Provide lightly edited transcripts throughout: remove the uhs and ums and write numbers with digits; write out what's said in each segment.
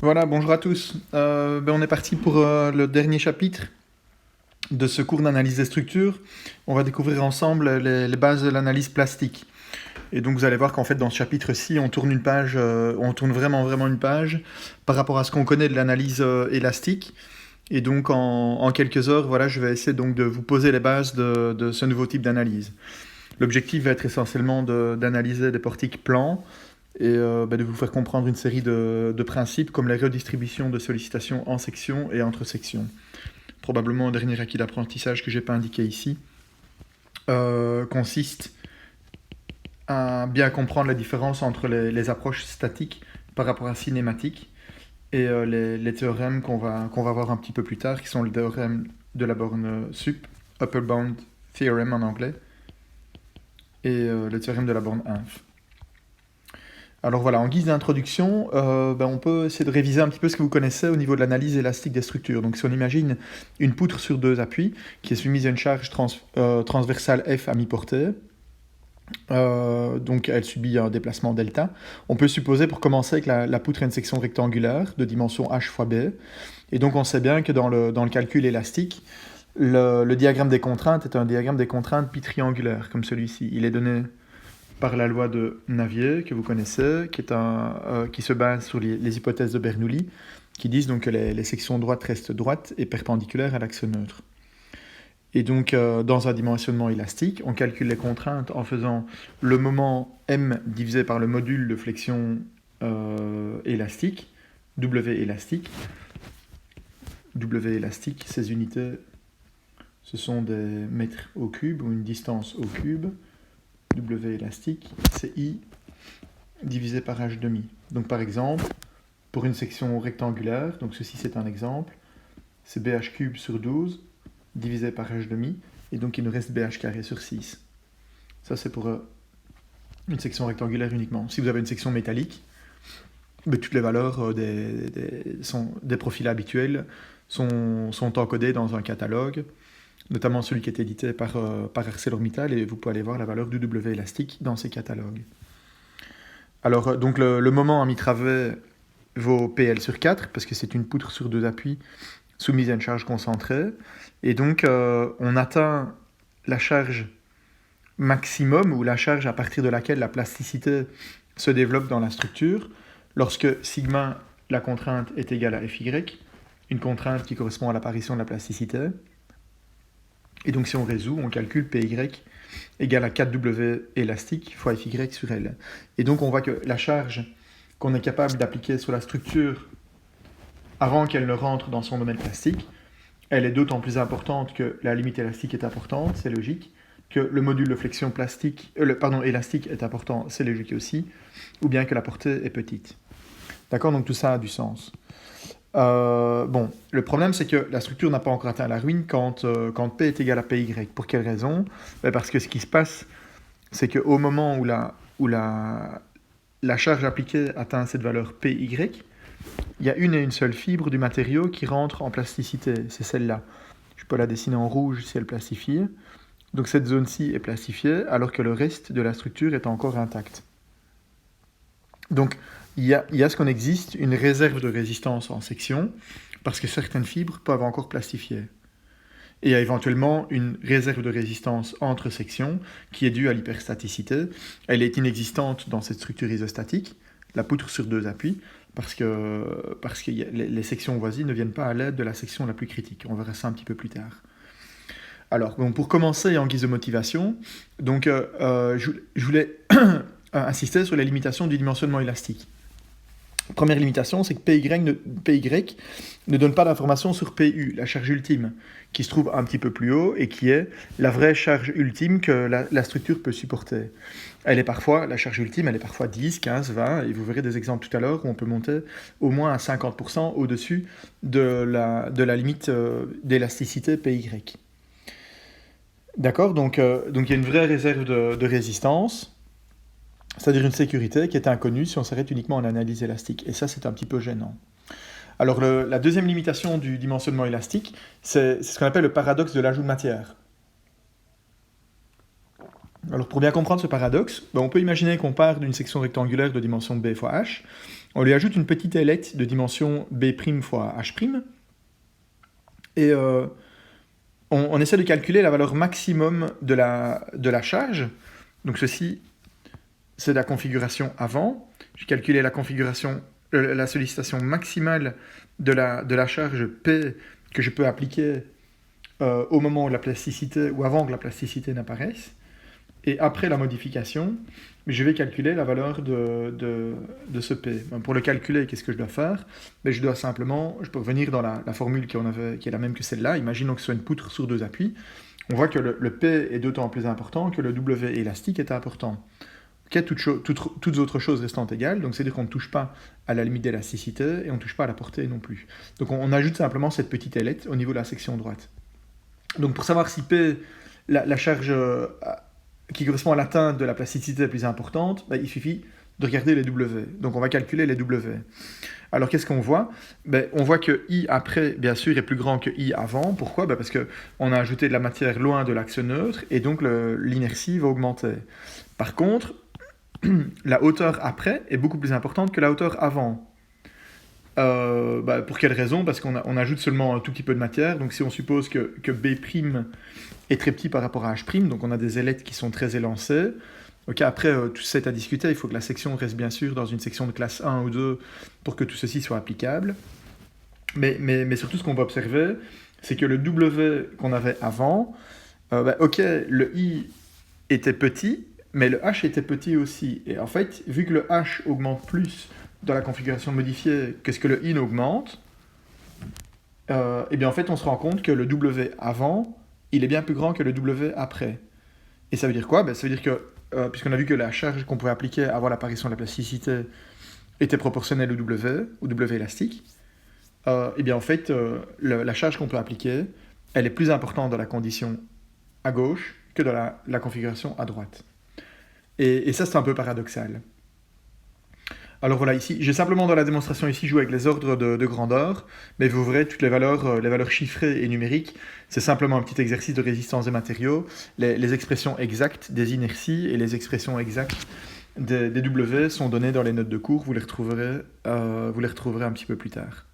Voilà, bonjour à tous. On est parti pour le dernier chapitre de ce cours d'analyse des structures. On va découvrir ensemble les bases de l'analyse plastique. Et donc vous allez voir qu'en fait dans ce chapitre-ci, on tourne une page, on tourne vraiment une page par rapport à ce qu'on connaît de l'analyse élastique. Et donc en quelques heures, voilà, je vais essayer donc de vous poser les bases de ce nouveau type d'analyse. L'objectif va être essentiellement d'analyser des portiques plans et de vous faire comprendre une série de principes comme la redistribution de sollicitations en sections et entre sections. Probablement un dernier acquis d'apprentissage que je n'ai pas indiqué ici consiste à bien comprendre la différence entre les approches statiques par rapport à cinématiques et les théorèmes qu'on va voir un petit peu plus tard, qui sont le théorème de la borne sup, Upper Bound Theorem en anglais, et le théorème de la borne inf. Alors voilà, en guise d'introduction, on peut essayer de réviser un petit peu ce que vous connaissez au niveau de l'analyse élastique des structures. Donc si on imagine une poutre sur deux appuis qui est soumise à une charge transversale F à mi-portée, donc elle subit un déplacement delta, on peut supposer pour commencer que la poutre a une section rectangulaire de dimension h fois b, et donc on sait bien que dans le calcul élastique, le diagramme des contraintes est un diagramme des contraintes bitriangulaire, comme celui-ci. Il est donné par la loi de Navier, que vous connaissez, qui se base sur les hypothèses de Bernoulli, qui disent donc que les sections droites restent droites et perpendiculaires à l'axe neutre. Et donc, dans un dimensionnement élastique, on calcule les contraintes en faisant le moment m divisé par le module de flexion élastique, W élastique. W élastique, ces unités, ce sont des mètres au cube ou une distance au cube. W élastique, c'est I divisé par H demi. Donc par exemple, pour une section rectangulaire, donc ceci c'est un exemple, c'est BH cube sur 12 divisé par H demi, et donc il nous reste BH carré sur 6. Ça c'est pour une section rectangulaire uniquement. Si vous avez une section métallique, toutes les valeurs des profils habituels sont encodées dans un catalogue, notamment celui qui est édité par ArcelorMittal, et vous pouvez aller voir la valeur du W élastique dans ces catalogues. Alors, donc le moment à mi-travers vaut PL sur 4, parce que c'est une poutre sur deux appuis soumise à une charge concentrée, et donc on atteint la charge maximum, ou la charge à partir de laquelle la plasticité se développe dans la structure, lorsque sigma, la contrainte, est égale à Fy, une contrainte qui correspond à l'apparition de la plasticité. Et donc si on résout, on calcule Py égale à 4W élastique fois Fy sur L. Et donc on voit que la charge qu'on est capable d'appliquer sur la structure avant qu'elle ne rentre dans son domaine plastique, elle est d'autant plus importante que la limite élastique est importante, c'est logique, que le module de flexion élastique est important, c'est logique aussi, ou bien que la portée est petite. D'accord, donc tout ça a du sens. Le problème c'est que la structure n'a pas encore atteint la ruine quand P est égal à PY. Pour quelle raison? Parce que ce qui se passe, c'est qu'au moment où la charge appliquée atteint cette valeur PY, il y a une et une seule fibre du matériau qui rentre en plasticité, c'est celle-là. Je peux la dessiner en rouge si elle plastifie. Donc cette zone-ci est plastifiée, alors que le reste de la structure est encore intact. Donc il y a ce qu'on existe, une réserve de résistance en section, parce que certaines fibres peuvent encore plastifier. Et il y a éventuellement une réserve de résistance entre sections qui est due à l'hyperstaticité. Elle est inexistante dans cette structure isostatique, la poutre sur deux appuis, parce que les sections voisines ne viennent pas à l'aide de la section la plus critique. On verra ça un petit peu plus tard. Alors, pour commencer en guise de motivation, donc, je voulais insister sur la limitation du dimensionnement élastique. Première limitation, c'est que PY ne donne pas d'information sur PU, la charge ultime, qui se trouve un petit peu plus haut et qui est la vraie charge ultime que la structure peut supporter. La charge ultime, elle est parfois 10, 15, 20, et vous verrez des exemples tout à l'heure où on peut monter au moins à 50% au-dessus de la limite d'élasticité PY. D'accord, donc il y a une vraie réserve de résistance, c'est-à-dire une sécurité qui est inconnue si on s'arrête uniquement en analyse élastique. Et ça, c'est un petit peu gênant. Alors, la deuxième limitation du dimensionnement élastique, c'est ce qu'on appelle le paradoxe de l'ajout de matière. Alors pour bien comprendre ce paradoxe, on peut imaginer qu'on part d'une section rectangulaire de dimension b fois h, on lui ajoute une petite ailette de dimension b' fois h', et on essaie de calculer la valeur maximum de la charge. Donc ceci, c'est la configuration avant. J'ai calculé la configuration, la sollicitation maximale de la charge P que je peux appliquer au moment où la plasticité, ou avant que la plasticité n'apparaisse. Et après la modification, je vais calculer la valeur de ce P. Pour le calculer, qu'est-ce que je dois faire? Je dois simplement, je peux revenir dans la formule qui est la même que celle-là. Imaginons que ce soit une poutre sur 2 appuis. On voit que le P est d'autant plus important que le W élastique est important. Okay, toutes autres choses restant égales, donc c'est-à-dire qu'on ne touche pas à la limite d'élasticité et on ne touche pas à la portée non plus. Donc on ajoute simplement cette petite ailette au niveau de la section droite. Donc pour savoir si P, la charge qui correspond à l'atteinte de la plasticité la plus importante, il suffit de regarder les W. Donc on va calculer les W. Alors qu'est-ce qu'on voit? On voit que I après, bien sûr, est plus grand que I avant. Pourquoi? Parce qu'on a ajouté de la matière loin de l'axe neutre, et donc l'inertie va augmenter. Par contre, la hauteur après est beaucoup plus importante que la hauteur avant. Pour quelle raison? Parce qu'on ajoute seulement un tout petit peu de matière. Donc si on suppose que B' est très petit par rapport à H', donc on a des ailettes qui sont très élancées. Okay, après, tout ça est à discuter. Il faut que la section reste bien sûr dans une section de classe 1 ou 2 pour que tout ceci soit applicable. Mais surtout, ce qu'on va observer, c'est que le W qu'on avait avant, le I était petit, mais le H était petit aussi. Et en fait, vu que le H augmente plus dans la configuration modifiée que ce que le I n'augmente, en fait, on se rend compte que le W avant, il est bien plus grand que le W après. Et ça veut dire quoi? Ça veut dire que, puisqu'on a vu que la charge qu'on pouvait appliquer avant l'apparition de la plasticité était proportionnelle au W élastique, en fait, la charge qu'on peut appliquer, elle est plus importante dans la condition à gauche que dans la configuration à droite. Et ça, c'est un peu paradoxal. Alors voilà, ici, j'ai simplement dans la démonstration ici joué avec les ordres de grandeur, mais vous verrez toutes les valeurs chiffrées et numériques, c'est simplement un petit exercice de résistance des matériaux. Les expressions exactes des inerties et les expressions exactes des W sont données dans les notes de cours, vous les retrouverez un petit peu plus tard.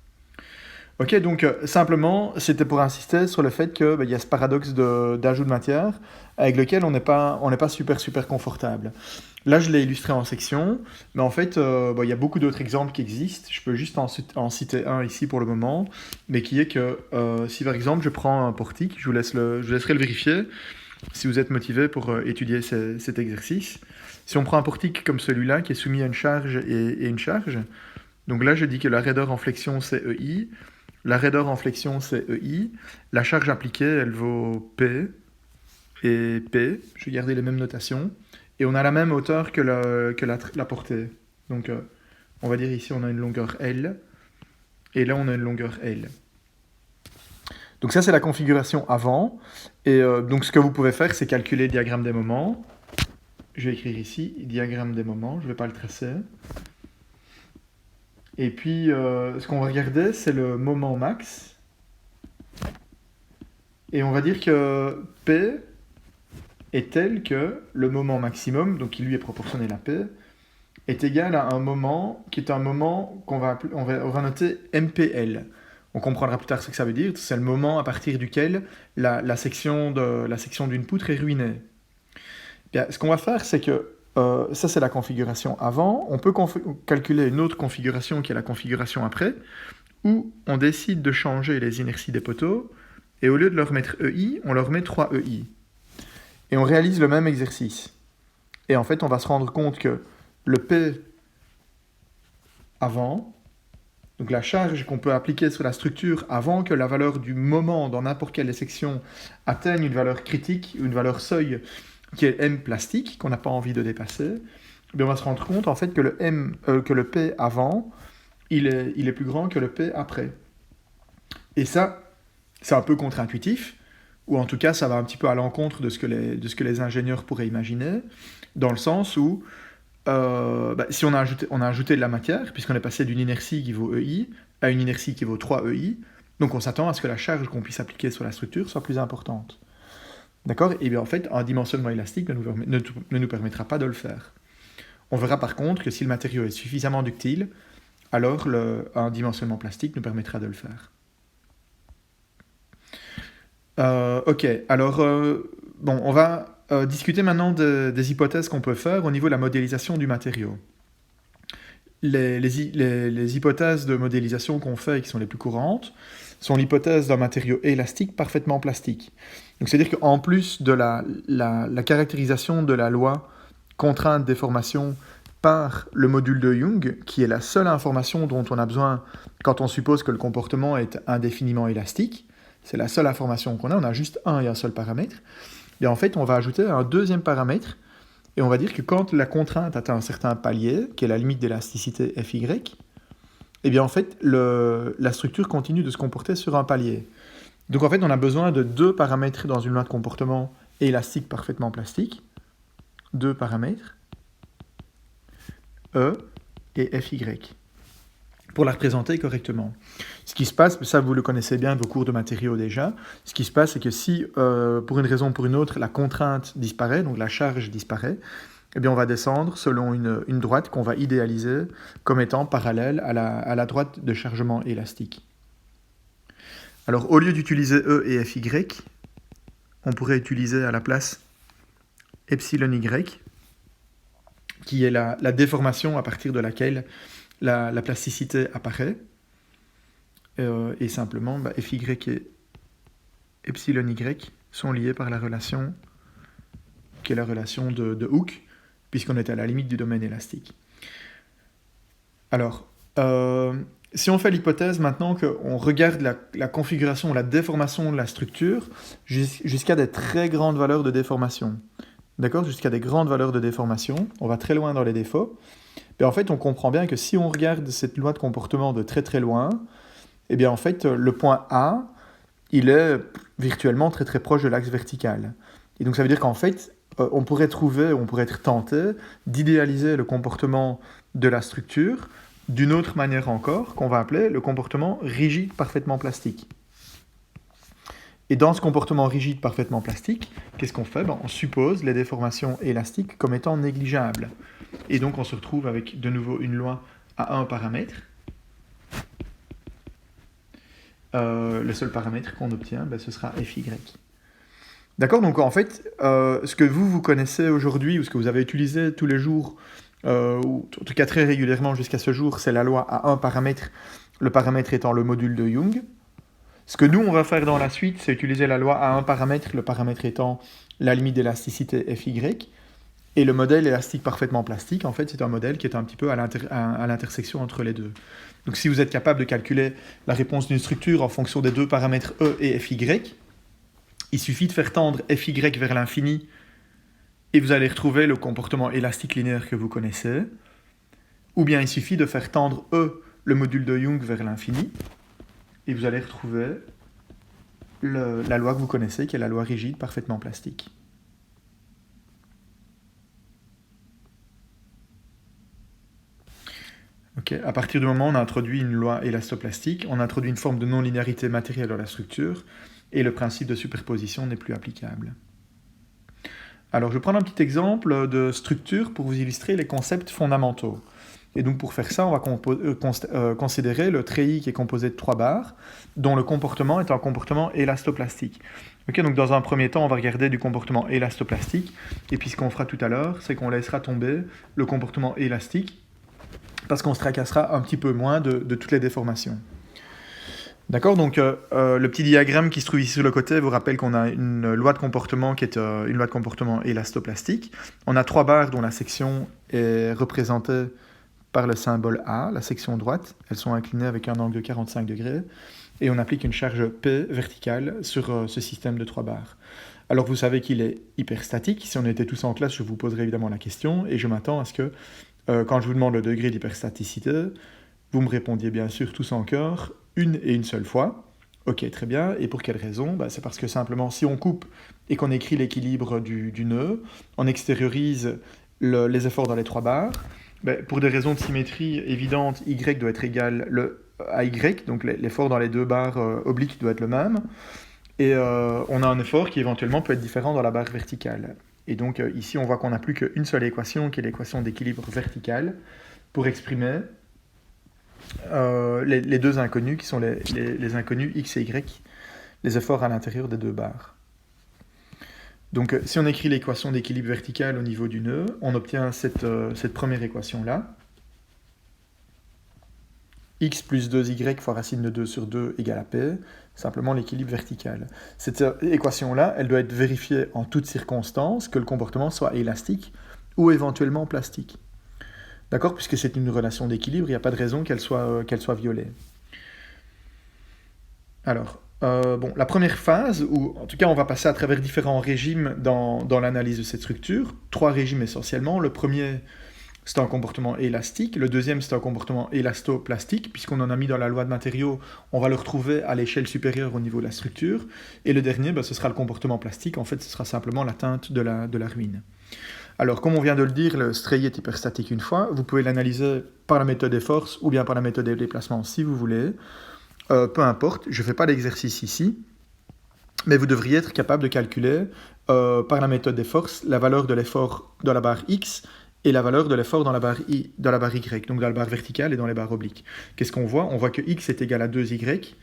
Ok, donc simplement, c'était pour insister sur le fait qu'il y a ce paradoxe d'ajout de matière avec lequel on n'est pas super confortable. Là, je l'ai illustré en section, mais en fait, il y a beaucoup d'autres exemples qui existent. Je peux juste en citer un ici pour le moment, mais qui est que si par exemple je prends un portique, je vous laisserai le vérifier si vous êtes motivé pour étudier cet exercice. Si on prend un portique comme celui-là qui est soumis à une charge et une charge, donc là je dis que la raideur en flexion c'est EI, la raideur en flexion c'est EI, la charge appliquée elle vaut P et P, je vais garder les mêmes notations, et on a la même hauteur que la portée. Donc on va dire ici on a une longueur L, et là on a une longueur L. Donc ça c'est la configuration avant, et donc ce que vous pouvez faire c'est calculer le diagramme des moments. Je vais écrire ici, diagramme des moments, je ne vais pas le tracer. Et puis, ce qu'on va regarder, c'est le moment max. Et on va dire que P est tel que le moment maximum, donc qui lui est proportionnel à P, est égal à un moment qui est un moment qu'on va noter MPL. On comprendra plus tard ce que ça veut dire. C'est le moment à partir duquel la section d'une poutre est ruinée. Bien, ce qu'on va faire, c'est que ça, c'est la configuration avant. On peut calculer une autre configuration qui est la configuration après, où on décide de changer les inerties des poteaux, et au lieu de leur mettre EI, on leur met 3 EI. Et on réalise le même exercice. Et en fait, on va se rendre compte que le P avant, donc la charge qu'on peut appliquer sur la structure avant que la valeur du moment dans n'importe quelle section atteigne une valeur critique, une valeur seuil, qui est M plastique, qu'on n'a pas envie de dépasser, on va se rendre compte en fait que le P avant, il est plus grand que le P après. Et ça, c'est un peu contre-intuitif, ou en tout cas ça va un petit peu à l'encontre de ce que les ingénieurs pourraient imaginer, dans le sens où si on a ajouté de la matière, puisqu'on est passé d'une inertie qui vaut EI à une inertie qui vaut 3 EI, donc on s'attend à ce que la charge qu'on puisse appliquer sur la structure soit plus importante. D'accord? Et bien en fait, un dimensionnement élastique ne nous permettra pas de le faire. On verra par contre que si le matériau est suffisamment ductile, alors un dimensionnement plastique nous permettra de le faire. Ok, alors bon, on va discuter maintenant des hypothèses qu'on peut faire au niveau de la modélisation du matériau. Les hypothèses de modélisation qu'on fait et qui sont les plus courantes sont l'hypothèse d'un matériau élastique parfaitement plastique. Donc c'est-à-dire qu'en plus de la caractérisation de la loi contrainte-déformation par le module de Young, qui est la seule information dont on a besoin quand on suppose que le comportement est indéfiniment élastique, c'est la seule information qu'on a, on a juste un et un seul paramètre, et en fait on va ajouter un deuxième paramètre, et on va dire que quand la contrainte atteint un certain palier, qui est la limite d'élasticité Fy, eh bien en fait la structure continue de se comporter sur un palier. Donc en fait on a besoin de deux paramètres dans une loi de comportement élastique parfaitement plastique, deux paramètres, E et Fy, pour la représenter correctement. Ce qui se passe, ça vous le connaissez bien de vos cours de matériaux déjà, ce qui se passe c'est que si pour une raison ou pour une autre la contrainte disparaît, donc la charge disparaît, eh bien on va descendre selon une droite qu'on va idéaliser comme étant parallèle à la droite de chargement élastique. Alors au lieu d'utiliser E et Fy, on pourrait utiliser à la place epsilon y, qui est la déformation à partir de laquelle la plasticité apparaît. Et simplement, Fy et epsilon y sont liés par la relation qui est la relation de Hooke, puisqu'on est à la limite du domaine élastique. Alors, si on fait l'hypothèse maintenant qu'on regarde la configuration, la déformation de la structure jusqu'à des très grandes valeurs de déformation, d'accord, jusqu'à des grandes valeurs de déformation, on va très loin dans les défauts, et en fait on comprend bien que si on regarde cette loi de comportement de très très loin, eh bien en fait le point A, il est virtuellement très très proche de l'axe vertical. Et donc ça veut dire qu'en fait, on pourrait être tenté d'idéaliser le comportement de la structure d'une autre manière encore, qu'on va appeler le comportement rigide parfaitement plastique. Et dans ce comportement rigide parfaitement plastique, qu'est-ce qu'on fait ? On suppose les déformations élastiques comme étant négligeables. Et donc on se retrouve avec de nouveau une loi à un paramètre. Le seul paramètre qu'on obtient, ce sera Fy. D'accord ? Donc en fait, ce que vous connaissez aujourd'hui, ou ce que vous avez utilisé tous les jours, ou en tout cas très régulièrement jusqu'à ce jour, c'est la loi à un paramètre, le paramètre étant le module de Young. Ce que nous, on va faire dans la suite, c'est utiliser la loi à un paramètre, le paramètre étant la limite d'élasticité Fy. Et le modèle élastique parfaitement plastique, en fait, c'est un modèle qui est un petit peu à l'intersection entre les deux. Donc si vous êtes capable de calculer la réponse d'une structure en fonction des deux paramètres E et Fy, il suffit de faire tendre Fy vers l'infini et vous allez retrouver le comportement élastique linéaire que vous connaissez. Ou bien il suffit de faire tendre E, le module de Young, vers l'infini et vous allez retrouver la loi que vous connaissez, qui est la loi rigide parfaitement plastique. Okay. À partir du moment où on a introduit une loi élastoplastique, on a introduit une forme de non-linéarité matérielle dans la structure, et le principe de superposition n'est plus applicable. Alors, je vais prendre un petit exemple de structure pour vous illustrer les concepts fondamentaux. Et donc, pour faire ça, on va considérer le treillis qui est composé de 3 barres, dont le comportement est un comportement élastoplastique. Okay, donc dans un premier temps, on va regarder du comportement élastoplastique, et puis ce qu'on fera tout à l'heure, c'est qu'on laissera tomber le comportement élastique, parce qu'on se tracassera un petit peu moins de toutes les déformations. D'accord, donc le petit diagramme qui se trouve ici sur le côté vous rappelle qu'on a une loi de comportement qui est une loi de comportement élastoplastique. On a 3 barres dont la section est représentée par le symbole A, la section droite. Elles sont inclinées avec un angle de 45 degrés. Et on applique une charge P verticale sur ce système de 3 barres. Alors vous savez qu'il est hyperstatique. Si on était tous en classe, je vous poserai évidemment la question. Et je m'attends à ce que quand je vous demande le degré d'hyperstaticité, vous me répondiez bien sûr tous en chœur, une et une seule fois. Ok, très bien. Et pour quelle raison ? C'est parce que simplement, si on coupe et qu'on écrit l'équilibre du nœud, on extériorise les efforts dans les 3 barres. Pour des raisons de symétrie évidentes, Y doit être égal à Y, donc l'effort dans les 2 barres obliques doit être le même. Et on a un effort qui éventuellement peut être différent dans la barre verticale. Et donc ici, on voit qu'on n'a plus qu'une seule équation, qui est l'équation d'équilibre vertical, pour exprimer les deux inconnus, qui sont les inconnus x et y, les efforts à l'intérieur des deux barres. Donc si on écrit l'équation d'équilibre vertical au niveau du nœud, on obtient cette première équation-là. X plus 2y fois racine de 2 sur 2 égale à P, simplement l'équilibre vertical. Cette équation-là, elle doit être vérifiée en toutes circonstances, que le comportement soit élastique ou éventuellement plastique. D'accord? Puisque c'est une relation d'équilibre, il n'y a pas de raison qu'elle soit violée. Alors, la première phase, où en tout cas on va passer à travers différents régimes dans l'analyse de cette structure, 3 régimes essentiellement. Le premier, c'est un comportement élastique. Le deuxième, c'est un comportement élastoplastique, puisqu'on en a mis dans la loi de matériaux, on va le retrouver à l'échelle supérieure au niveau de la structure. Et le dernier, ce sera le comportement plastique. En fait, ce sera simplement l'atteinte de la ruine. Alors, comme on vient de le dire, le Strey est hyperstatique une fois. Vous pouvez l'analyser par la méthode des forces ou bien par la méthode des déplacements si vous voulez. Peu importe, je ne fais pas l'exercice ici. Mais vous devriez être capable de calculer par la méthode des forces la valeur de l'effort dans la barre X et la valeur de l'effort dans la barre Y, donc dans la barre verticale et dans les barres obliques. Qu'est-ce qu'on voit? On voit que X est égal à 2Y.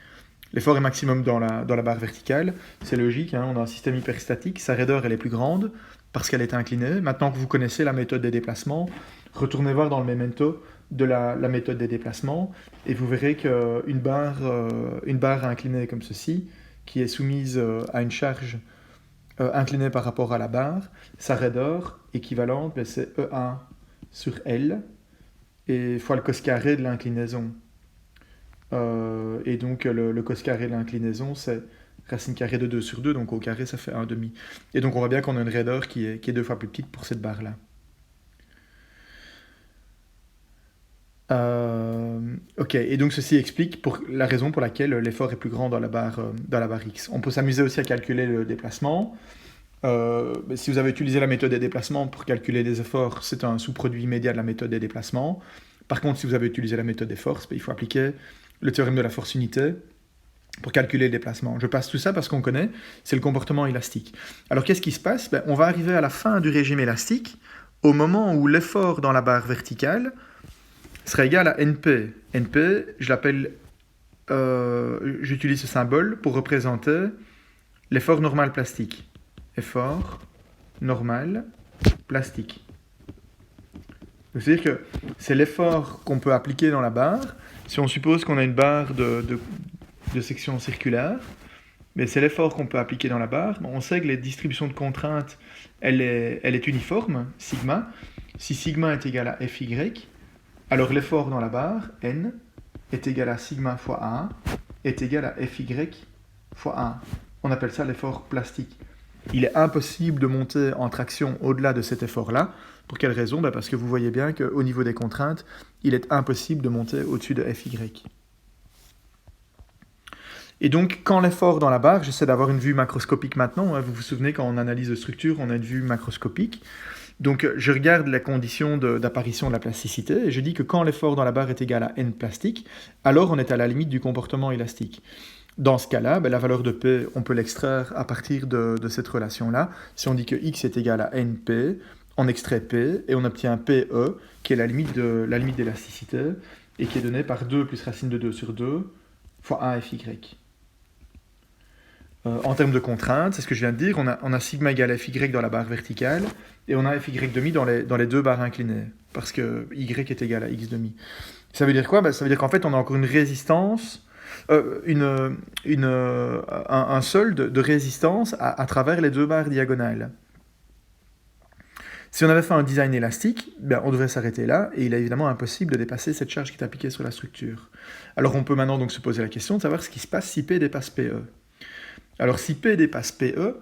L'effort est maximum dans la barre verticale. C'est logique, on a un système hyperstatique. Sa raideur, elle est plus grande parce qu'elle est inclinée. Maintenant que vous connaissez la méthode des déplacements, retournez voir dans le memento de la méthode des déplacements et vous verrez qu'une barre inclinée comme ceci, qui est soumise à une charge inclinée par rapport à la barre, sa raideur équivalente, c'est E1 sur L, et fois le cos carré de l'inclinaison. Et donc le cos carré de l'inclinaison, c'est racine carrée de 2 sur 2, donc au carré ça fait 1,5. Et donc on voit bien qu'on a une raideur qui est 2 fois plus petite pour cette barre-là. Ok, et donc ceci explique la raison pour laquelle l'effort est plus grand dans la barre X. On peut s'amuser aussi à calculer le déplacement. Si vous avez utilisé la méthode des déplacements pour calculer les efforts, c'est un sous-produit immédiat de la méthode des déplacements. Par contre, si vous avez utilisé la méthode des forces, il faut appliquer le théorème de la force unité pour calculer le déplacement. Je passe tout ça parce qu'on connaît, c'est le comportement élastique. Alors qu'est-ce qui se passe? On va arriver à la fin du régime élastique, au moment où l'effort dans la barre verticale sera égal à NP. NP, je l'appelle, j'utilise ce symbole pour représenter l'effort normal plastique. Effort normal plastique. C'est-à-dire que c'est l'effort qu'on peut appliquer dans la barre. Si on suppose qu'on a une barre de section circulaire, mais c'est l'effort qu'on peut appliquer dans la barre. On sait que les distributions de contraintes, elle est uniforme, sigma. Si sigma est égal à Fy, alors l'effort dans la barre, N, est égal à sigma fois 1, est égal à Fy fois 1. On appelle ça l'effort plastique. Il est impossible de monter en traction au-delà de cet effort-là. Pour quelle raison? Parce que vous voyez bien qu'au niveau des contraintes, il est impossible de monter au-dessus de Fy. Et donc, quand l'effort dans la barre, j'essaie d'avoir une vue macroscopique maintenant. Vous vous souvenez, quand on analyse de structure, on a une vue macroscopique. Donc, je regarde la condition d'apparition de la plasticité et je dis que quand l'effort dans la barre est égal à N plastique, alors on est à la limite du comportement élastique. Dans ce cas-là, la valeur de P, on peut l'extraire à partir de cette relation-là. Si on dit que X est égal à NP, on extrait P et on obtient PE, qui est la limite d'élasticité, et qui est donnée par 2 plus racine de 2 sur 2 fois 1 Fy. En termes de contraintes, c'est ce que je viens de dire, on a sigma égale à Fy dans la barre verticale, et on a Fy demi dans les deux barres inclinées, parce que Y est égal à X demi. Ça veut dire quoi? Ça veut dire qu'en fait, on a encore une résistance, un solde de résistance à travers les deux barres diagonales. Si on avait fait un design élastique, on devrait s'arrêter là, et il est évidemment impossible de dépasser cette charge qui est appliquée sur la structure. Alors on peut maintenant donc se poser la question de savoir ce qui se passe si P dépasse PE. Alors si P dépasse PE,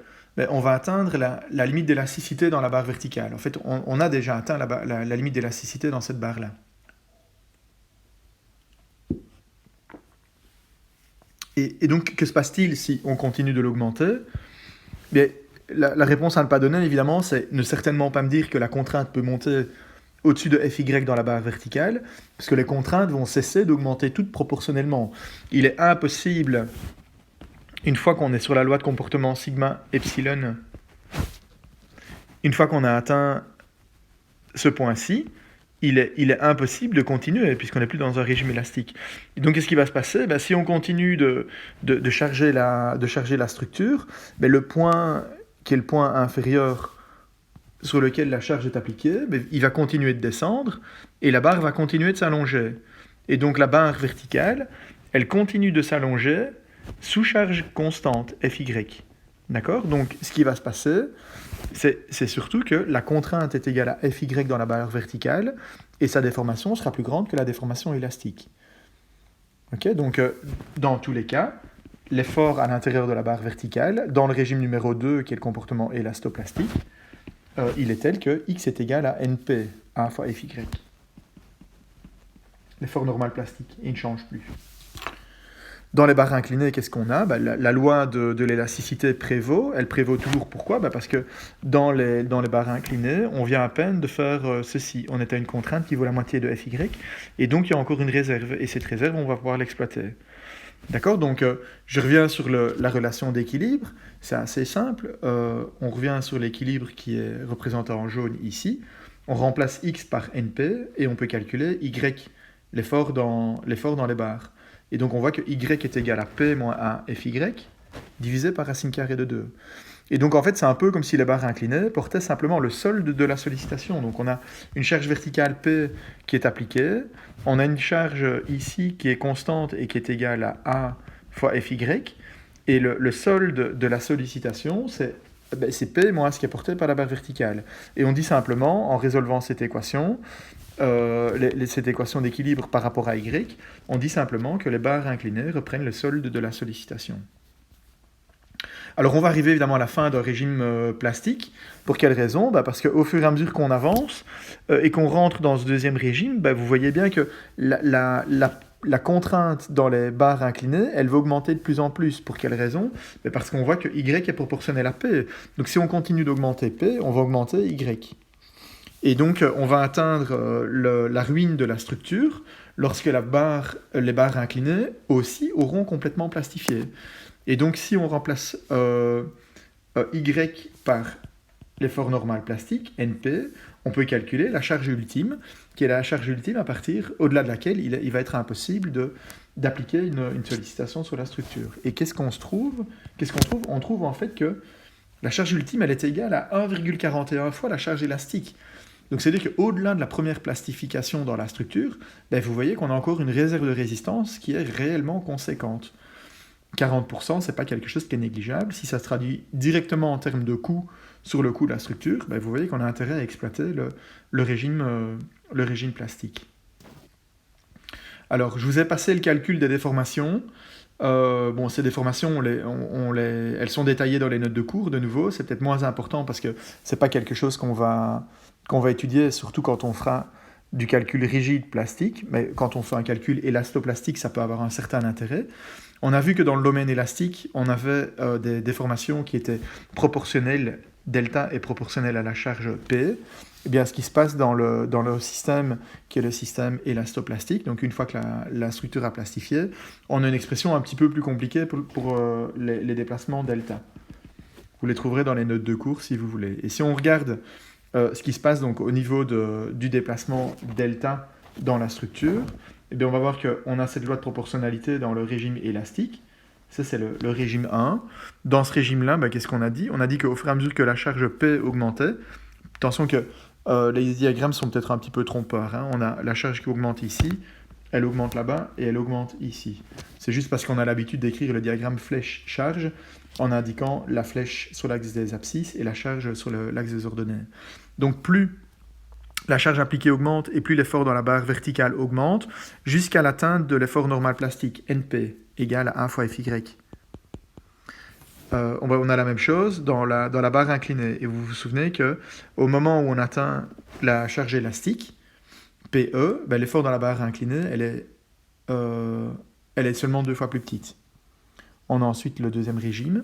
on va atteindre la limite d'élasticité dans la barre verticale. En fait, on a déjà atteint la limite d'élasticité dans cette barre-là. Et donc, que se passe-t-il si on continue de l'augmenter? La réponse à ne pas donner, évidemment, c'est ne certainement pas me dire que la contrainte peut monter au-dessus de Fy dans la barre verticale, parce que les contraintes vont cesser d'augmenter toutes proportionnellement. Il est impossible une fois qu'on est sur la loi de comportement sigma epsilon, une fois qu'on a atteint ce point-ci, il est impossible de continuer, puisqu'on n'est plus dans un régime élastique. Et donc, qu'est-ce qui va se passer? Si on continue de charger la structure, le point qui est le point inférieur sur lequel la charge est appliquée, il va continuer de descendre, et la barre va continuer de s'allonger. Et donc, la barre verticale, elle continue de s'allonger sous charge constante, Fy. D'accord? Donc, ce qui va se passer, c'est surtout que la contrainte est égale à Fy dans la barre verticale, et sa déformation sera plus grande que la déformation élastique. Okay? Donc, dans tous les cas, l'effort à l'intérieur de la barre verticale, dans le régime numéro 2, qui est le comportement élastoplastique, il est tel que x est égal à np, a fois Fy. L'effort normal plastique, il ne change plus. Dans les barres inclinées, qu'est-ce qu'on a? La loi de l'élasticité prévaut. Elle prévaut toujours. Pourquoi? Parce que dans les barres inclinées, on vient à peine de faire ceci. On est à une contrainte qui vaut la moitié de Fy, et donc il y a encore une réserve. Et cette réserve, on va pouvoir l'exploiter. D'accord? Donc, je reviens sur la relation d'équilibre. C'est assez simple. On revient sur l'équilibre qui est représenté en jaune ici. On remplace x par np, et on peut calculer y, l'effort dans les barres. Et donc, on voit que y est égal à p moins a Fy, divisé par racine carrée de 2. Et donc, en fait, c'est un peu comme si les barres inclinées portaient simplement le solde de la sollicitation. Donc, on a une charge verticale P qui est appliquée. On a une charge ici qui est constante et qui est égale à A fois Fy. Et le solde de la sollicitation, c'est P moins ce qui est porté par la barre verticale. Et on dit simplement, en résolvant cette équation, cette équation d'équilibre par rapport à Y, on dit simplement que les barres inclinées reprennent le solde de la sollicitation. Alors on va arriver évidemment à la fin d'un régime plastique. Pour quelle raison? Parce qu'au fur et à mesure qu'on avance et qu'on rentre dans ce deuxième régime, vous voyez bien que la contrainte dans les barres inclinées, elle va augmenter de plus en plus. Pour quelle raison? Parce qu'on voit que Y est proportionnel à P. Donc si on continue d'augmenter P, on va augmenter Y. Et donc, on va atteindre la ruine de la structure lorsque les barres inclinées aussi auront complètement plastifié. Et donc, si on remplace Y par l'effort normal plastique, NP, on peut calculer la charge ultime, qui est la charge ultime à partir, au-delà de laquelle il va être impossible d'appliquer une sollicitation sur la structure. Et qu'est-ce qu'on trouve? On trouve en fait que la charge ultime, elle est égale à 1,41 fois la charge élastique. Donc, c'est-à-dire qu'au-delà de la première plastification dans la structure, vous voyez qu'on a encore une réserve de résistance qui est réellement conséquente. 40%, ce n'est pas quelque chose qui est négligeable. Si ça se traduit directement en termes de coût sur le coût de la structure, vous voyez qu'on a intérêt à exploiter le régime plastique. Alors, je vous ai passé le calcul des déformations. Ces déformations, elles sont détaillées dans les notes de cours, de nouveau. C'est peut-être moins important parce que ce n'est pas quelque chose qu'on va étudier, surtout quand on fera du calcul rigide plastique. Mais quand on fait un calcul élastoplastique, ça peut avoir un certain intérêt. On a vu que dans le domaine élastique, on avait des déformations qui étaient proportionnelles, delta est proportionnel à la charge P. Eh bien, ce qui se passe dans le système qui est le système élastoplastique, donc une fois que la structure a plastifié, on a une expression un petit peu plus compliquée pour les déplacements delta. Vous les trouverez dans les notes de cours si vous voulez. Et si on regarde ce qui se passe donc au niveau du déplacement delta dans la structure, eh bien on va voir qu'on a cette loi de proportionnalité dans le régime élastique. Ça, c'est le régime 1. Dans ce régime-là, qu'est-ce qu'on a dit? On a dit qu'au fur et à mesure que la charge P augmentait, attention que les diagrammes sont peut-être un petit peu trompeurs. On a la charge qui augmente ici, elle augmente là-bas et elle augmente ici. C'est juste parce qu'on a l'habitude d'écrire le diagramme flèche-charge en indiquant la flèche sur l'axe des abscisses et la charge sur l'axe des ordonnées. Donc plus la charge appliquée augmente et plus l'effort dans la barre verticale augmente, jusqu'à l'atteinte de l'effort normal plastique, NP, égal à 1 fois Fy. On a la même chose dans la barre inclinée. Et vous vous souvenez qu'au moment où on atteint la charge élastique, PE, l'effort dans la barre inclinée, elle est seulement 2 fois plus petite. On a ensuite le deuxième régime.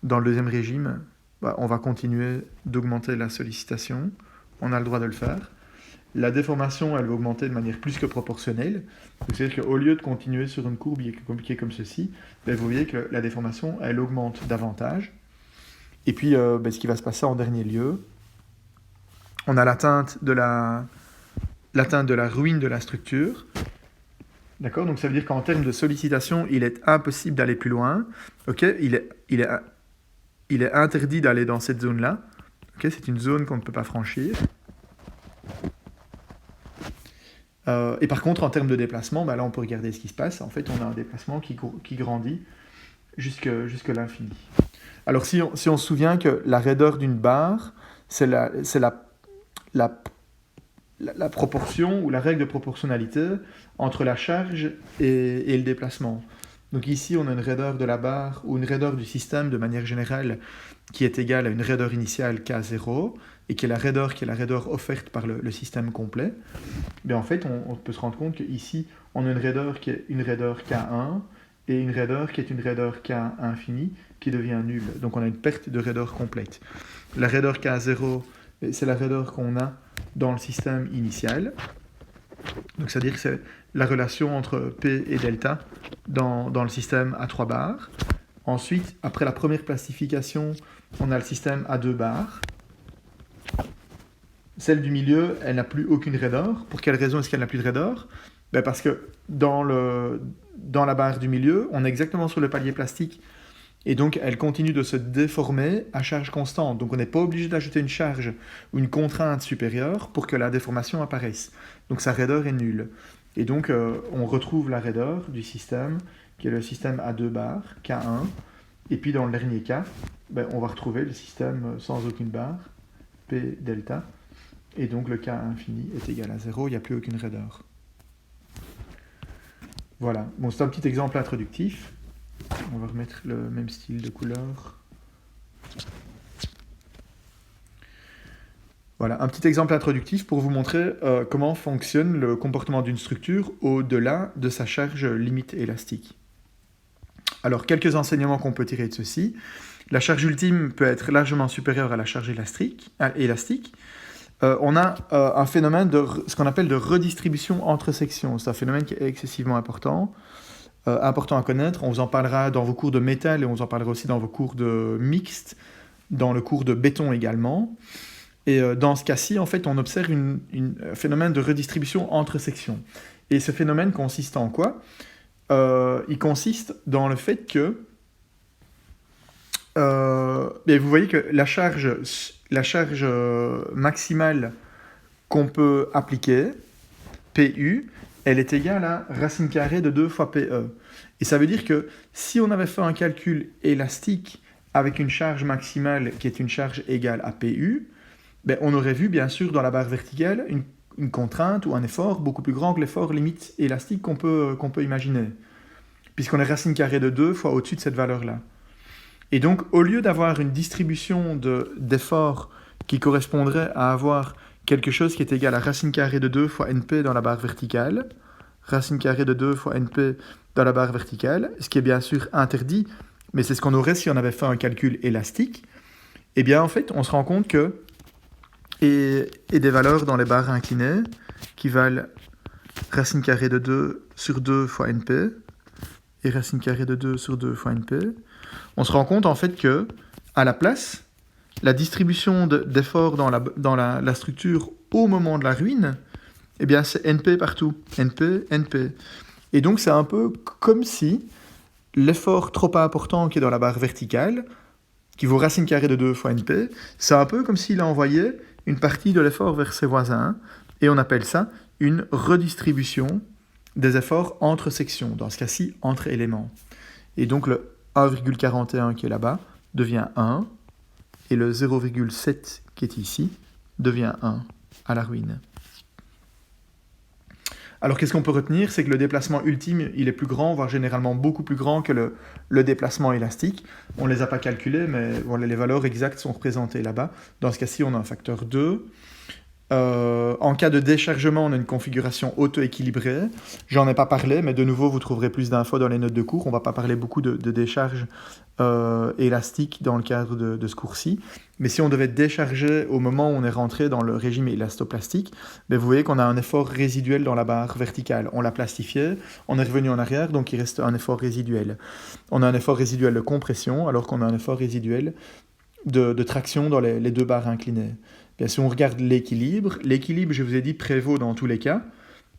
Dans le deuxième régime, on va continuer d'augmenter la sollicitation. On a le droit de le faire. la déformation, elle va augmenter de manière plus que proportionnelle. C'est-à-dire qu'au lieu de continuer sur une courbe qui est comme ceci, ben, vous voyez que la déformation, elle augmente davantage. Et puis, ben, ce qui va se passer en dernier lieu, on a l'atteinte de la ruine de la structure. D'accord? Donc ça veut dire qu'en termes de sollicitation, il est impossible d'aller plus loin. Okay? Il est interdit d'aller dans cette zone-là. Okay? C'est une zone qu'on ne peut pas franchir. Et par contre, en termes de déplacement, bah là, on peut regarder ce qui se passe. En fait, on a un déplacement qui grandit jusque l'infini. Alors, si on se souvient que la raideur d'une barre, c'est la proportion ou la règle de proportionnalité entre la charge et le déplacement. Donc ici, on a une raideur de la barre ou une raideur du système de manière générale qui est égale à une raideur initiale K0 et qui est la raideur offerte par le système complet. Mais en fait, on peut se rendre compte qu'ici, on a une raideur qui est une raideur K1 et une raideur qui est une raideur K infini qui devient nulle. Donc on a une perte de raideur complète. La raideur K0, c'est la raideur qu'on a dans le système initial. Donc c'est-à-dire que c'est la relation entre P et delta dans le système à 3 barres. Ensuite, après la première classification, on a le système à 2 barres. Celle du milieu, elle n'a plus aucune raideur. Pour quelle raison est-ce qu'elle n'a plus de raideur? Ben parce que dans la barre du milieu, on est exactement sur le palier plastique. Et donc, elle continue de se déformer à charge constante. Donc, on n'est pas obligé d'ajouter une charge ou une contrainte supérieure pour que la déformation apparaisse. Donc, sa raideur est nulle. Et donc, on retrouve la raideur du système, qui est le système à 2 barres, K1. Et puis, dans le dernier cas, ben, on va retrouver le système sans aucune barre, P delta. Et donc, le K infini est égal à 0, il n'y a plus aucune raideur. Voilà. Bon, c'est un petit exemple introductif. On va remettre le même style de couleur. Voilà, un petit exemple introductif pour vous montrer comment fonctionne le comportement d'une structure au-delà de sa charge limite élastique. Alors, quelques enseignements qu'on peut tirer de ceci. La charge ultime peut être largement supérieure à la charge élastique. On a un phénomène de ce qu'on appelle de redistribution entre sections. C'est un phénomène qui est excessivement important à connaître. On vous en parlera dans vos cours de métal et on vous en parlera aussi dans vos cours de mixte, dans le cours de béton également. Et dans ce cas-ci, en fait, on observe un phénomène de redistribution entre sections. Et ce phénomène consiste en quoi? Il consiste dans le fait que vous voyez que la charge maximale qu'on peut appliquer, PU, elle est égale à racine carrée de 2 fois PE. Et ça veut dire que si on avait fait un calcul élastique avec une charge maximale qui est une charge égale à PU, ben on aurait vu bien sûr dans la barre verticale une contrainte ou un effort beaucoup plus grand que l'effort limite élastique qu'on peut imaginer, puisqu'on est racine carrée de 2 fois au-dessus de cette valeur-là. Et donc, au lieu d'avoir une distribution d'efforts qui correspondrait à avoir quelque chose qui est égal à racine carrée de 2 fois NP dans la barre verticale, racine carrée de 2 fois NP dans la barre verticale, ce qui est bien sûr interdit, mais c'est ce qu'on aurait si on avait fait un calcul élastique, eh bien en fait, on se rend compte que et des valeurs dans les barres inclinées qui valent racine carrée de 2 sur 2 fois NP et racine carrée de 2 sur 2 fois NP, on se rend compte en fait que, à la place, la distribution d'efforts dans la structure au moment de la ruine, eh bien c'est NP partout. NP, NP. Et donc c'est un peu comme si l'effort trop important qui est dans la barre verticale, qui vaut racine carrée de 2 fois NP, c'est un peu comme s'il a envoyé une partie de l'effort vers ses voisins, et on appelle ça une redistribution des efforts entre sections, dans ce cas-ci entre éléments. Et donc le 1,41 qui est là-bas devient 1, et le 0,7 qui est ici devient 1 à la ruine. Alors qu'est-ce qu'on peut retenir? C'est que le déplacement ultime, il est plus grand, voire généralement beaucoup plus grand que le déplacement élastique. On ne les a pas calculés, mais voilà, les valeurs exactes sont représentées là-bas. Dans ce cas-ci, on a un facteur 2. En cas de déchargement, on a une configuration auto-équilibrée. J'en ai pas parlé, mais de nouveau, vous trouverez plus d'infos dans les notes de cours. On va pas parler beaucoup de décharge élastique dans le cadre de ce cours-ci. Mais si on devait décharger au moment où on est rentré dans le régime élastoplastique, ben vous voyez qu'on a un effort résiduel dans la barre verticale. On l'a plastifié, on est revenu en arrière, donc il reste un effort résiduel. On a un effort résiduel de compression, alors qu'on a un effort résiduel de traction dans les deux barres inclinées. Bien, si on regarde l'équilibre, je vous ai dit, prévaut dans tous les cas.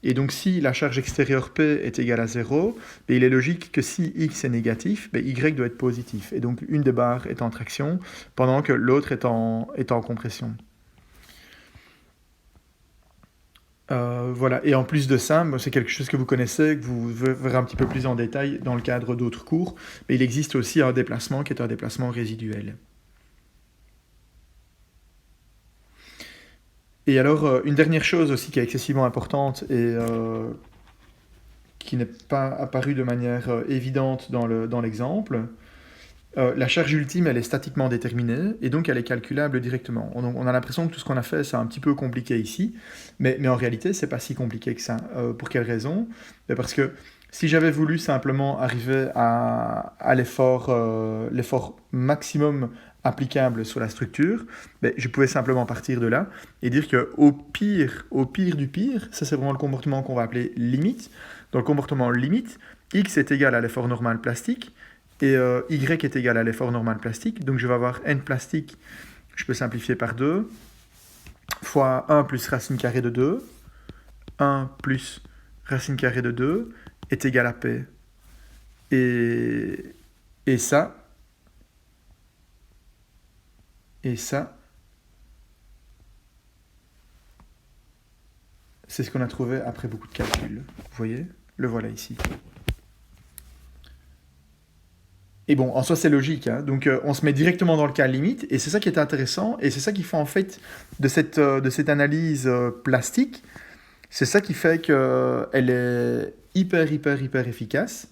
Et donc, si la charge extérieure P est égale à 0, bien, il est logique que si X est négatif, bien, Y doit être positif. Et donc, une des barres est en traction, pendant que l'autre est en compression. Voilà. Et en plus de ça, c'est quelque chose que vous connaissez, que vous verrez un petit peu plus en détail dans le cadre d'autres cours, mais il existe aussi un déplacement qui est un déplacement résiduel. Et alors, une dernière chose aussi qui est excessivement importante et qui n'est pas apparue de manière évidente dans l'exemple, la charge ultime, elle est statiquement déterminée et donc elle est calculable directement. On a l'impression que tout ce qu'on a fait, c'est un petit peu compliqué ici, mais en réalité, c'est pas si compliqué que ça. Pour quelle raison? Parce que si j'avais voulu simplement arriver à l'effort maximum applicable sur la structure, je pouvais simplement partir de là et dire que au pire du pire, ça c'est vraiment le comportement qu'on va appeler limite. Dans le comportement limite, x est égal à l'effort normal plastique et y est égal à l'effort normal plastique. Donc je vais avoir n plastique, je peux simplifier par 2, fois 1 plus racine carrée de 2, 1 plus racine carrée de 2 est égal à P. Et ça, c'est ce qu'on a trouvé après beaucoup de calculs. Vous voyez? Le voilà ici. Et bon, en soi, c'est logique. Hein. Donc, on se met directement dans le cas limite, et c'est ça qui est intéressant, et c'est ça qui fait en fait de cette analyse plastique, c'est ça qui fait qu'elle est hyper efficace.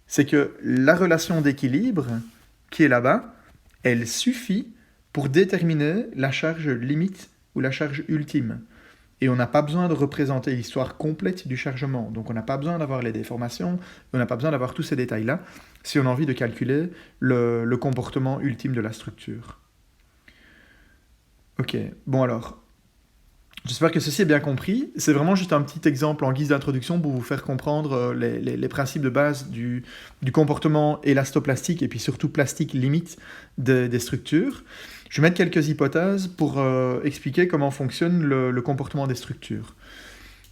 C'est que la relation d'équilibre qui est là-bas, elle suffit pour déterminer la charge limite ou la charge ultime. Et on n'a pas besoin de représenter l'histoire complète du chargement. Donc on n'a pas besoin d'avoir les déformations, on n'a pas besoin d'avoir tous ces détails-là si on a envie de calculer le comportement ultime de la structure. Ok, bon alors, j'espère que ceci est bien compris. C'est vraiment juste un petit exemple en guise d'introduction pour vous faire comprendre les principes de base du comportement élastoplastique et puis surtout plastique limite des structures. Je vais mettre quelques hypothèses pour expliquer comment fonctionne le comportement des structures.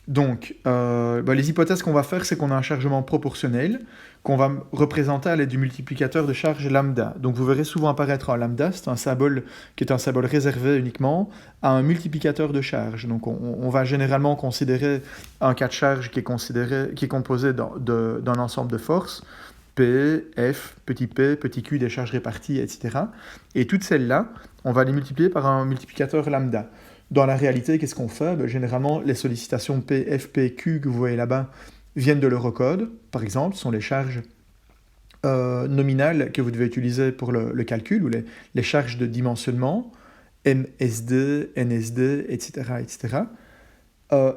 Donc, les hypothèses qu'on va faire, c'est qu'on a un chargement proportionnel qu'on va représenter à l'aide du multiplicateur de charge lambda. Donc vous verrez souvent apparaître un lambda, c'est un symbole qui est un symbole réservé uniquement à un multiplicateur de charge. Donc on va généralement considérer un cas de charge qui est composé d'un ensemble de forces, P, F, petit q des charges réparties, etc. Et toutes celles-là, on va les multiplier par un multiplicateur lambda. Dans la réalité, qu'est-ce qu'on fait? Généralement, les sollicitations P, F, P, Q que vous voyez là-bas viennent de l'eurocode, par exemple, sont les charges nominales que vous devez utiliser pour le calcul, ou les charges de dimensionnement, MSD, NSD, etc. etc.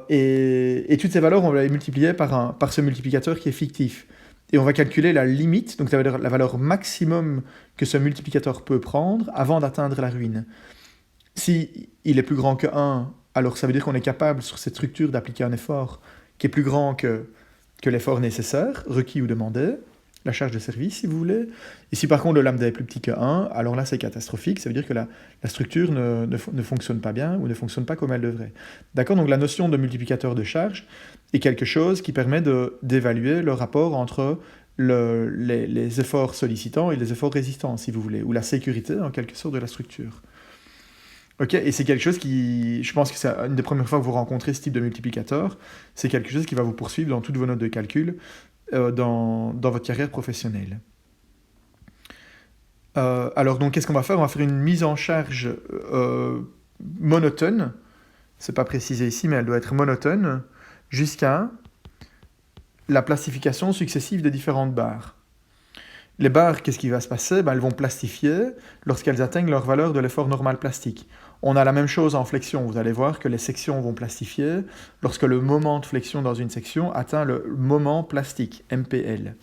Et toutes ces valeurs, on va les multiplier par ce multiplicateur qui est fictif. Et on va calculer la limite, donc la valeur maximum que ce multiplicateur peut prendre avant d'atteindre la ruine. Si il est plus grand que 1, alors ça veut dire qu'on est capable sur cette structure d'appliquer un effort qui est plus grand que l'effort nécessaire, requis ou demandé, la charge de service si vous voulez. Et si par contre le lambda est plus petit que 1, alors là c'est catastrophique, ça veut dire que la structure ne fonctionne pas bien ou ne fonctionne pas comme elle devrait. D'accord? Donc la notion de multiplicateur de charge est quelque chose qui permet d'évaluer le rapport entre les efforts sollicitants et les efforts résistants, si vous voulez, ou la sécurité en quelque sorte de la structure. Ok, et c'est quelque chose qui, je pense que c'est une des premières fois que vous rencontrez ce type de multiplicateur, c'est quelque chose qui va vous poursuivre dans toutes vos notes de calcul dans votre carrière professionnelle. Alors donc, qu'est-ce qu'on va faire? On va faire une mise en charge monotone, c'est pas précisé ici, mais elle doit être monotone, jusqu'à la plastification successive des différentes barres. Les barres, qu'est-ce qui va se passer? Elles vont plastifier lorsqu'elles atteignent leur valeur de l'effort normal plastique. On a la même chose en flexion. Vous allez voir que les sections vont plastifier lorsque le moment de flexion dans une section atteint le moment plastique, MPL.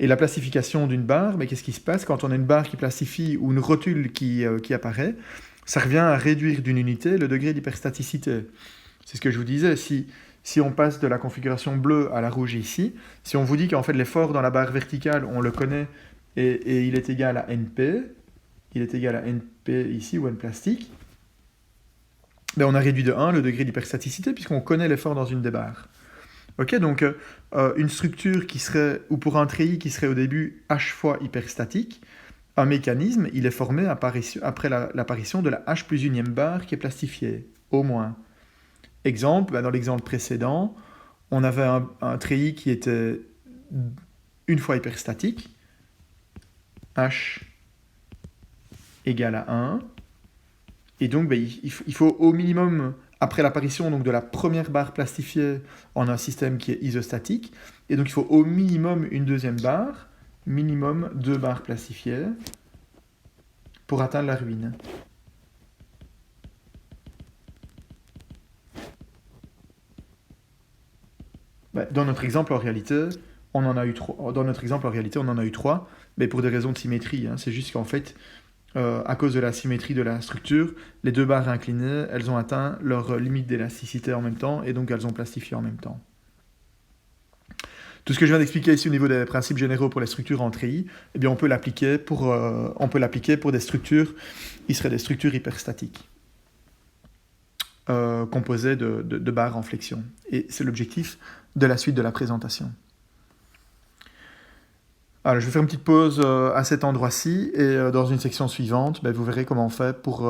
Et la plastification d'une barre, mais qu'est-ce qui se passe quand on a une barre qui plastifie ou une rotule qui apparaît? Ça revient à réduire d'une unité le degré d'hyperstaticité. C'est ce que je vous disais. Si on passe de la configuration bleue à la rouge ici, si on vous dit qu'en fait l'effort dans la barre verticale, on le connaît et il est égal à NP, il est égal à NP ici, ou N plastique, on a réduit de 1 le degré d'hyperstaticité puisqu'on connaît l'effort dans une des barres. Ok, donc une structure qui serait, ou pour un treillis qui serait au début H fois hyperstatique, un mécanisme, il est formé après l'apparition de la H plus unième barre qui est plastifiée, au moins. Exemple, dans l'exemple précédent, on avait un treillis qui était une fois hyperstatique, H égale à 1, et donc il faut au minimum, après l'apparition de la première barre plastifiée, on a un système qui est isostatique, et donc il faut au minimum une deuxième barre, minimum 2 barres plastifiées, pour atteindre la ruine. Dans notre exemple, en réalité, on en a eu 3, mais pour des raisons de symétrie. C'est juste qu'en fait, à cause de la symétrie de la structure, les 2 barres inclinées, elles ont atteint leur limite d'élasticité en même temps, et donc elles ont plastifié en même temps. Tout ce que je viens d'expliquer ici au niveau des principes généraux pour les structures en treillis, on peut l'appliquer pour des structures qui seraient des structures hyperstatiques, composées de barres en flexion. Et c'est l'objectif de la suite de la présentation. Alors, je vais faire une petite pause à cet endroit-ci, et dans une section suivante, vous verrez comment on fait pour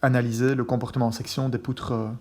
analyser le comportement en section des poutres